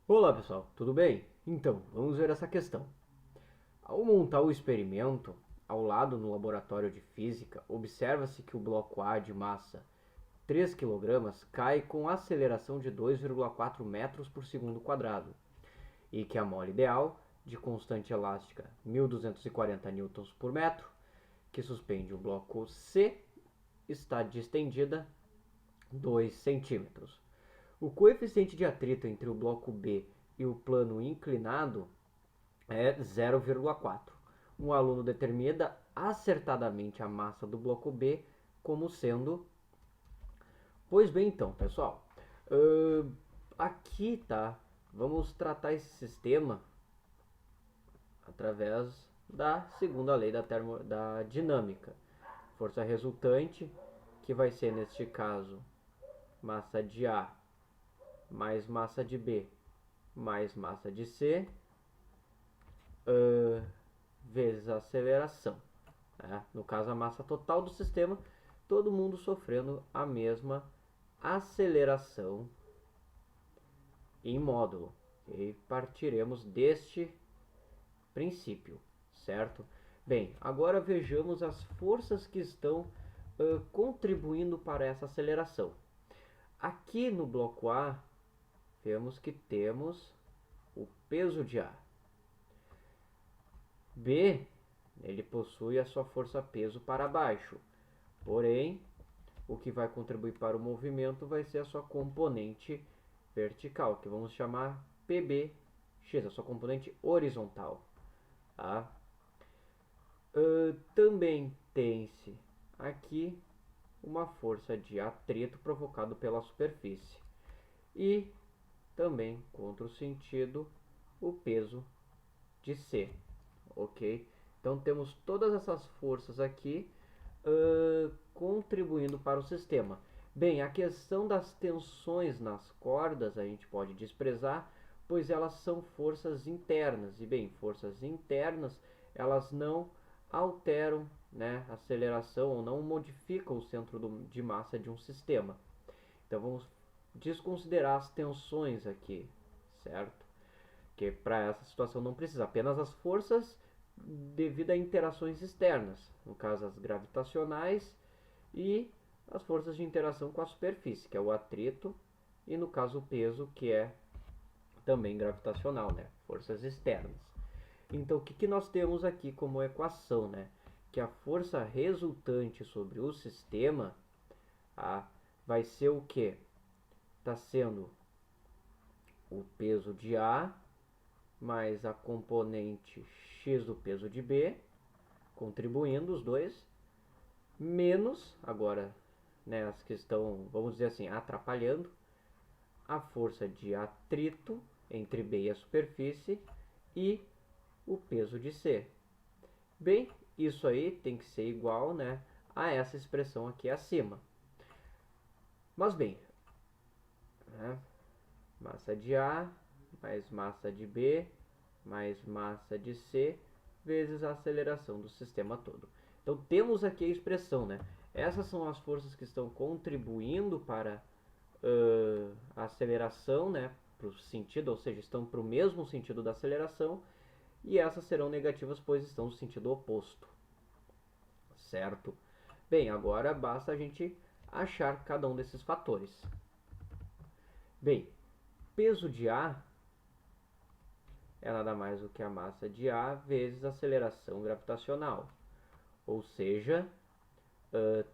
Olá pessoal, tudo bem? Então, vamos ver essa questão. Ao montar o experimento, ao lado no laboratório de física, observa-se que o bloco A de massa 3 kg cai com aceleração de 2,4 metros por segundo quadrado e que a mole ideal, de constante elástica 1240 newtons por metro, que suspende o bloco C, está distendida 2 centímetros. O coeficiente de atrito entre o bloco B e o plano inclinado é 0,4. Um aluno determina acertadamente a massa do bloco B como sendo. Pois bem, então, pessoal, aqui tá. Vamos tratar esse sistema através da segunda lei da dinâmica. Força resultante, que vai ser neste caso massa de A mais massa de B mais massa de C vezes a aceleração. No caso, a massa total do sistema, todo mundo sofrendo a mesma aceleração em módulo. E partiremos deste princípio, certo? Bem, agora vejamos as forças que estão contribuindo para essa aceleração. Aqui no bloco A, vemos que temos o peso de A. B, ele possui a sua força-peso para baixo, porém, o que vai contribuir para o movimento vai ser a sua componente vertical, que vamos chamar PBX, a sua componente horizontal. Tá? Também tem-se aqui uma força de atrito provocado pela superfície. E também, contra o sentido, o peso de C. Ok? Então temos todas essas forças aqui contribuindo para o sistema. Bem, a questão das tensões nas cordas a gente pode desprezar, pois elas são forças internas. E bem, forças internas elas não alteram, né, a aceleração ou não modificam o centro de massa de um sistema. Então vamos desconsiderar as tensões aqui, certo? Que para essa situação não precisa, apenas as forças devido a interações externas, no caso as gravitacionais e as forças de interação com a superfície, que é o atrito, e no caso o peso, que é também gravitacional, né? Forças externas. Então o que nós temos aqui como equação, né? Que a força resultante sobre o sistema vai ser o que? Está sendo o peso de A mais a componente x do peso de B, contribuindo os dois, menos, agora, né, as que estão, vamos dizer assim, atrapalhando, a força de atrito entre B e a superfície e o peso de C. Bem, isso aí tem que ser igual, né, a essa expressão aqui acima. Mas bem, né, massa de A mais massa de B mais massa de C vezes a aceleração do sistema todo. Então temos aqui a expressão, né? Essas são as forças que estão contribuindo para a aceleração, né? Para o sentido, ou seja, estão para o mesmo sentido da aceleração, e essas serão negativas, pois estão no sentido oposto, certo? Bem, agora basta a gente achar cada um desses fatores. Bem, peso de A é nada mais do que a massa de A vezes a aceleração gravitacional, ou seja,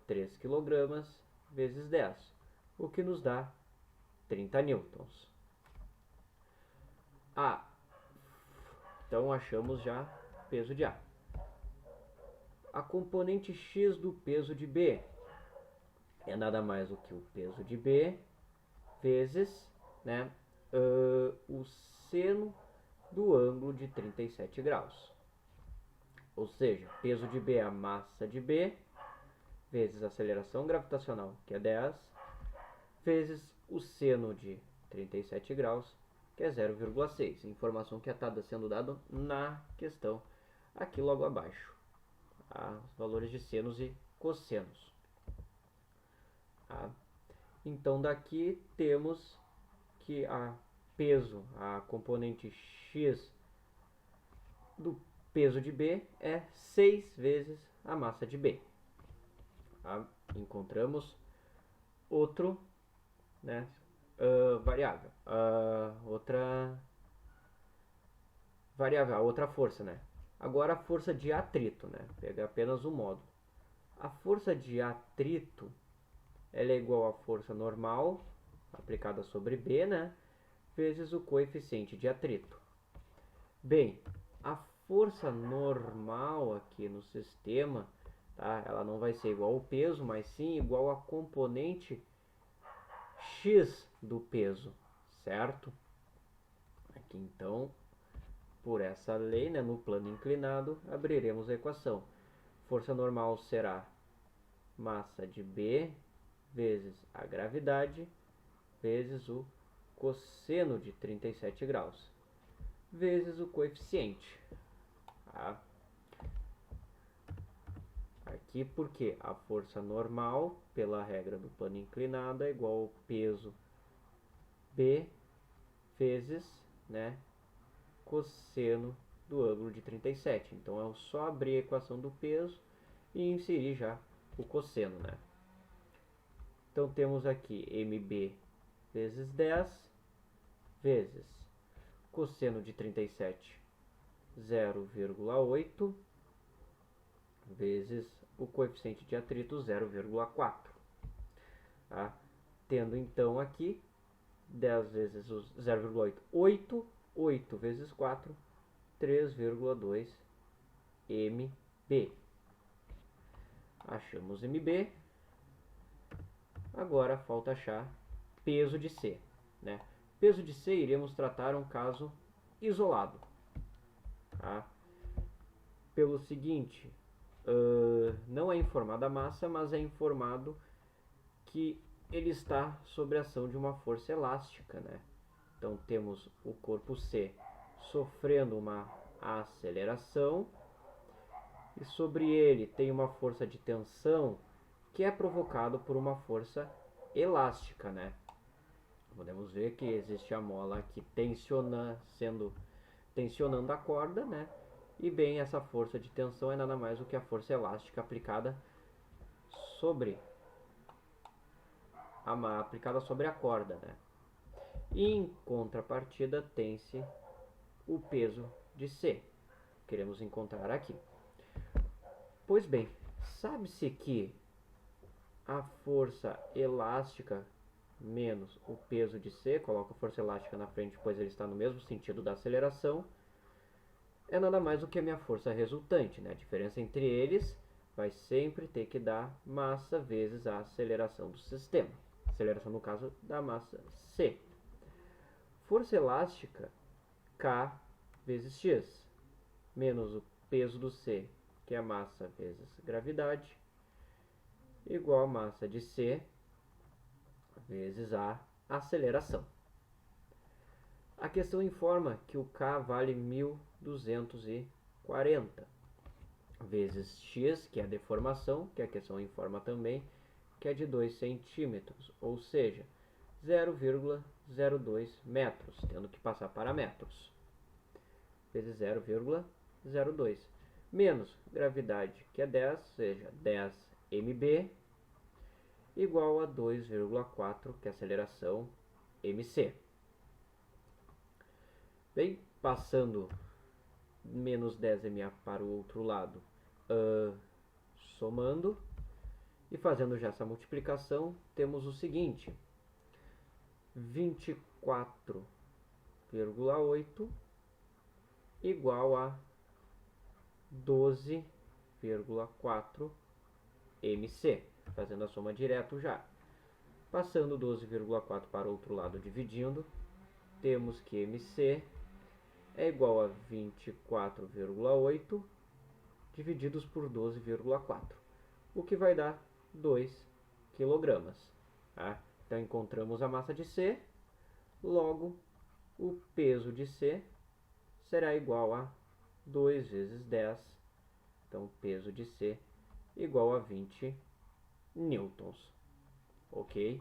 3 kg vezes 10, o que nos dá 30 newtons. Então achamos já peso de A. A componente x do peso de B é nada mais do que o peso de B vezes, né, o seno do ângulo de 37 graus. Ou seja, peso de B é a massa de B vezes a aceleração gravitacional, que é 10, vezes o seno de 37 graus, que é 0,6. Informação que está sendo dada na questão aqui logo abaixo. Os valores de senos e cossenos. Então daqui temos que a peso, a componente x do peso de B é 6 vezes a massa de B. Tá? Encontramos outro, né, variável, outra variável, a outra força, né? Agora a força de atrito, né? Pegar apenas o módulo. A força de atrito ela é igual à força normal aplicada sobre B, né? Vezes o coeficiente de atrito. Bem, a força normal aqui no sistema, tá? Ela não vai ser igual ao peso, mas sim igual a componente x do peso, certo? Aqui então, por essa lei, né, no plano inclinado, abriremos a equação. Força normal será massa de B vezes a gravidade vezes o cosseno de 37 graus vezes o coeficiente. Tá? Aqui porque a força normal, pela regra do plano inclinado, é igual ao peso B vezes, né, cosseno do ângulo de 37. Então é só abrir a equação do peso e inserir já o cosseno, né? Então temos aqui MB vezes 10 vezes cosseno de 37, 0,8 vezes o coeficiente de atrito 0,4. Tá? Tendo então aqui 10 vezes 0,8, 8, 8 vezes 4, 3,2 MB. Achamos MB. Agora falta achar peso de C, né? Peso de C iremos tratar um caso isolado, tá? Pelo seguinte, não é informada a massa, mas é informado que ele está sob a ação de uma força elástica, né? Então temos o corpo C sofrendo uma aceleração e sobre ele tem uma força de tensão que é provocado por uma força elástica, né? Podemos ver que existe a mola aqui tensionando a corda, né? E bem, essa força de tensão é nada mais do que a força elástica aplicada sobre a corda, né? E em contrapartida tem-se o peso de C. Queremos encontrar aqui. Pois bem, sabe-se que a força elástica menos o peso de C, coloco a força elástica na frente, pois ele está no mesmo sentido da aceleração, é nada mais do que a minha força resultante, né? A diferença entre eles vai sempre ter que dar massa vezes a aceleração do sistema. Aceleração, no caso, da massa C. Força elástica, K vezes X, menos o peso do C, que é a massa vezes gravidade, igual a massa de C vezes a aceleração. A questão informa que o K vale 1240 vezes X, que é a deformação, que a questão informa também, que é de 2 centímetros, ou seja, 0,02 metros, tendo que passar para metros, vezes 0,02, menos gravidade, que é 10, ou seja, 10 mB, igual a 2,4, que é a aceleração mc. Bem, passando menos 10 MA para o outro lado, somando e fazendo já essa multiplicação, temos o seguinte: 24,8 igual a 12,4 mc. Fazendo a soma direto já. Passando 12,4 para o outro lado dividindo, temos que mc é igual a 24,8 divididos por 12,4, o que vai dar 2 kg. Tá? Então encontramos a massa de C, logo o peso de C será igual a 2 vezes 10, então o peso de C igual a 20 newtons. Ok?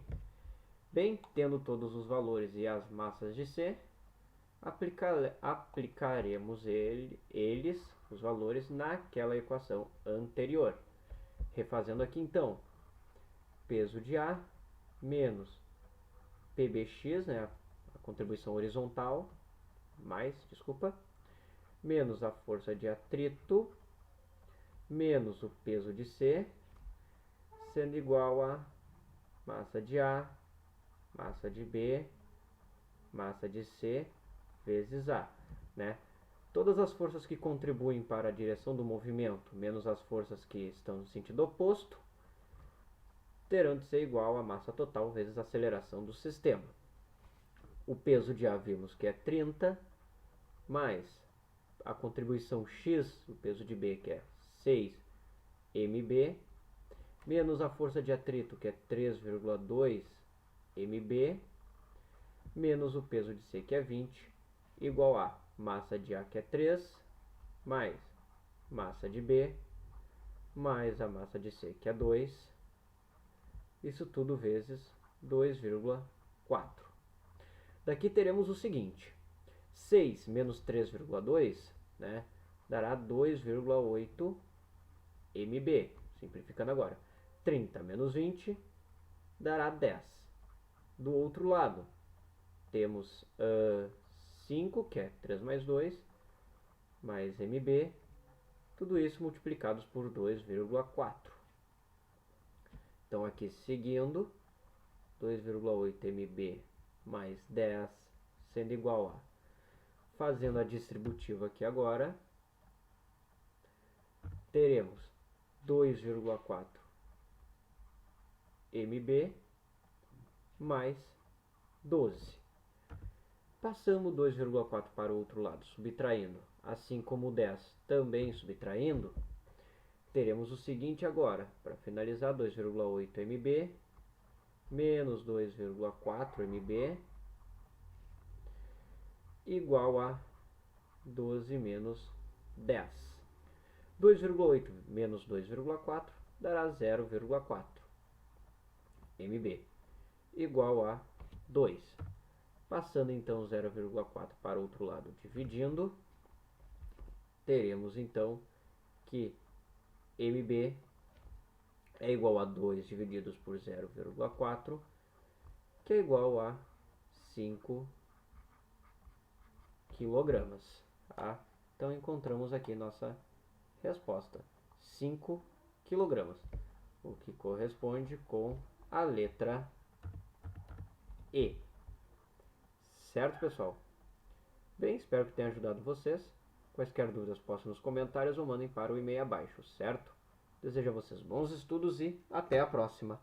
Bem, tendo todos os valores e as massas de C, aplicaremos os valores naquela equação anterior. Refazendo aqui então, peso de A menos PBX, né, a contribuição horizontal, menos a força de atrito, menos o peso de C, sendo igual a massa de A, massa de B, massa de C, vezes A, né? Todas as forças que contribuem para a direção do movimento, menos as forças que estão no sentido oposto, terão de ser igual a massa total vezes a aceleração do sistema. O peso de A vimos que é 30, mais a contribuição X, o peso de B, que é 6 mb, menos a força de atrito, que é 3,2 mb, menos o peso de C, que é 20, igual a massa de A, que é 3, mais massa de B, mais a massa de C, que é 2, isso tudo vezes 2,4. Daqui teremos o seguinte, 6 menos 3,2, né, dará 2,8 mb, simplificando agora. 30 menos 20 dará 10. Do outro lado, temos 5, que é 3 mais 2, mais mb, tudo isso multiplicados por 2,4. Então aqui seguindo, 2,8 mb mais 10, sendo igual a, fazendo a distributiva aqui agora, teremos 2,4 mb mais 12. Passamos 2,4 para o outro lado, subtraindo, assim como o 10 também subtraindo, teremos o seguinte agora, para finalizar, 2,8 mb menos 2,4 mb igual a 12 menos 10. 2,8 menos 2,4 dará 0,4 mb, igual a 2. Passando então 0,4 para o outro lado, dividindo, teremos então que mb é igual a 2 divididos por 0,4, que é igual a 5 quilogramas. Tá? Então encontramos aqui nossa resposta, 5 quilogramas, o que corresponde com a letra E. Certo, pessoal? Bem, espero que tenha ajudado vocês. Quaisquer dúvidas, possam nos comentários ou mandem para o e-mail abaixo, certo? Desejo a vocês bons estudos e até a próxima!